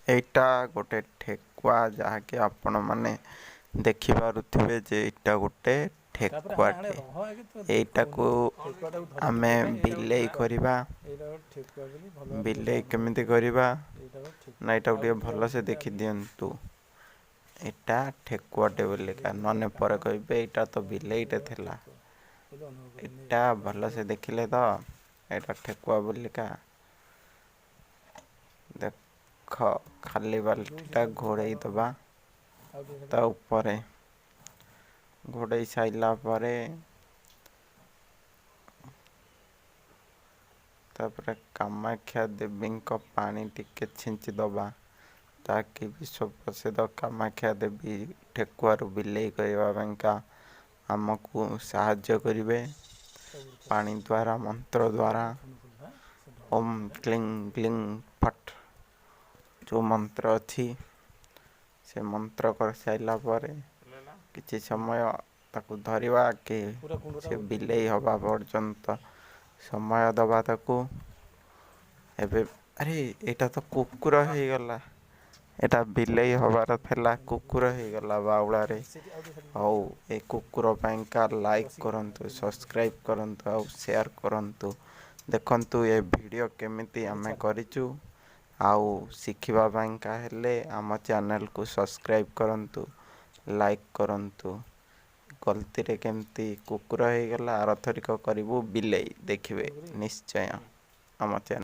ଏଇଟା ଗୋଟେ ଠେକୁଆ ଯାହାକି ଆପଣମାନେ ଦେଖିପାରୁଥିବେ ଯେ ଏଇଟା ଗୋଟେ ଠେକୁଆଟେ। ଏଇଟାକୁ ଆମେ ବିଲେଇ କରିବା। ବିଲେଇ କେମିତି କରିବା ନା ଏଇଟାକୁ ଟିକେ ଭଲସେ ଦେଖିଦିଅନ୍ତୁ। ଏଇଟା ଠେକୁଆଟେ ବୋଲିକା, ନହେଲେ ପରେ କହିବେ ଏଇଟା ତ ବିଲେଇଟେ ଥିଲା। ଏଇଟା ଭଲସେ ଦେଖିଲେ ତ ଏଇଟା ଠେକୁଆ ବୋଲିକା। ଦେଖ ଖାଲି ବାଲ୍ଟିଟା ଘୋଡ଼େଇ ଦବା ତା ଉପରେ। ଘୋଡ଼େଇ ସାଇଲା ପରେ ତାପରେ କାମାକ୍ଷା ଦେବୀଙ୍କ ପାଣି ଟିକେ ଛିଞ୍ଚିଦବା, ତାକି ବିଶ୍ୱ ପ୍ରସିଦ୍ଧ କାମାକ୍ଷା ଦେବୀ ଠେକୁଆରୁ ବିଲେଇ କରିବା ପାଇଁକା ଆମକୁ ସାହାଯ୍ୟ କରିବେ। ପାଣି ଦ୍ୱାରା, ମନ୍ତ୍ର ଦ୍ୱାରା ଓମ୍ କ୍ଲିଂ କ୍ଲିଂ ଫଟ୍ ଯେଉଁ ମନ୍ତ୍ର ଅଛି ସେ ମନ୍ତ୍ର କରିସାରିଲା ପରେ କିଛି ସମୟ ତାକୁ ଧରିବା କି ସେ ବିଲେଇ ହେବା ପର୍ଯ୍ୟନ୍ତ ସମୟ ଦେବା ତାକୁ। ଏବେ ଆରେ ଏଇଟା ତ କୁକୁର ହେଇଗଲା, ଏଇଟା ବିଲେଇ ହେବାର ଥିଲା କୁକୁର ହେଇଗଲା ବାଉଳାରେ। ହଉ, ଏ କୁକୁର ପାଇଁକା ଲାଇକ୍ କରନ୍ତୁ, ସବସ୍କ୍ରାଇବ୍ କରନ୍ତୁ ଆଉ ସେୟାର କରନ୍ତୁ। ଦେଖନ୍ତୁ ଏ ଭିଡ଼ିଓ କେମିତି ଆମେ କରିଛୁ। ଆଉ ଶିଖିବା ପାଇଁକା ହେଲେ ଆମ ଚ୍ୟାନେଲକୁ ସବସ୍କ୍ରାଇବ୍ କରନ୍ତୁ, ଲାଇକ୍ କରନ୍ତୁ। ଗଲତିରେ କେମିତି କୁକୁର ହେଇଗଲା, ଆରଥରିକ କରିବୁ ବିଲେଇ। ଦେଖିବେ ନିଶ୍ଚୟ ଆମ ଚ୍ୟାନେଲ।